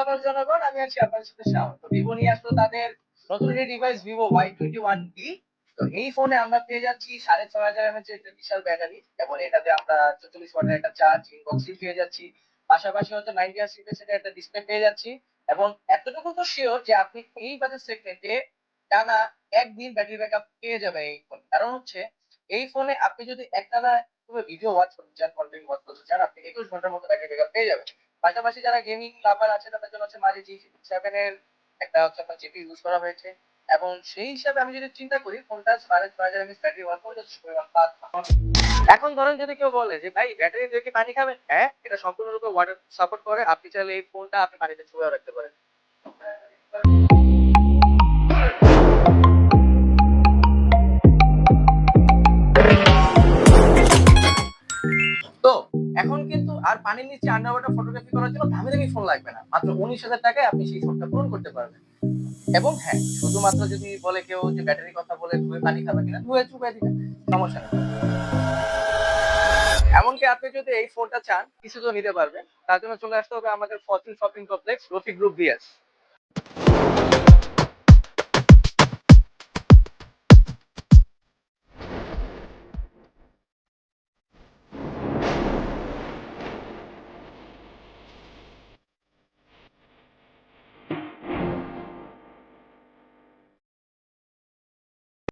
আমার জনগণ, আমি আছি আপনার সাথে শাওন। তো ভিভো নিয়ে আসলো তাদের নতুন ডিভাইস ভিভো Y21D। তো এই ফোনে আমরা পেয়ে যাচ্ছি 6500 mAh একটা বিশাল ব্যাটারি, এবং এটাতে আমরা 44 ওয়াটের একটা চার্জিং বক্সই পেয়ে যাচ্ছি। পাশাপাশি হচ্ছে 90 Hz একটা ডিসপ্লে পেয়ে যাচ্ছি। এবং এতটুকু তো শিওর যে আপনি এই বাজেট সেগমেন্টে টানা একদিন ব্যাটারি ব্যাকআপ পেয়ে যাবে এই ফোন। কারণ হচ্ছে এই ফোনে আপনি যদি একটানা ভিডিও ওয়াচ করতে চান, কন্টেন্ট ওয়াচ করতে চান, আপনি 21 ঘন্টার মতো ব্যাটারি ব্যাকআপ পেয়ে যাবেন। পাশাপাশি যারা গেমিং লাভার আছে তাদের জন্য হচ্ছে মাঝে G7 এর একটা হচ্ছে আপনার জিপি ইউজ করা হয়েছে। এবং সেই হিসাবে আমি যদি চিন্তা করি ফোনটা 6500 mAh ব্যাটারি ওয়ার্ক করে যথেষ্ট পরিমাণ fast। এখন ধরেন যদি কেউ বলে যে ভাই ব্যাটারি দিয়ে কি পানি খাবেন, হ্যাঁ এটা সম্পূর্ণরূপে ওয়াটার সাপোর্ট করে। আপনি চাইলে এই ফোনটা আপনি পানিতে ছুঁয়েও রাখতে পারেন। তো এখন কিন্তু আর পানির নিচে আন্ডার ওয়াটার ফটোগ্রাফি করার জন্য দামি দামি ফোন লাগবে না, মাত্র 19,000 টাকায় আপনি সেই ফোনটা পূরণ করতে পারবেন। এবং হ্যাঁ, শুধুমাত্র যদি বলে কেউ যে ব্যাটারির কথা বলে ধুয়ে পানি খাবে কিনা, ধুয়ে চুবাই দিবেন, সমস্যা নেই। এমনকি আপনি যদি এই ফোনটা চান কিছু তো নিতে পারবেন, তার জন্য চলে আসতে হবে আমাদের Fortune shopping complex, Rafiq group BS.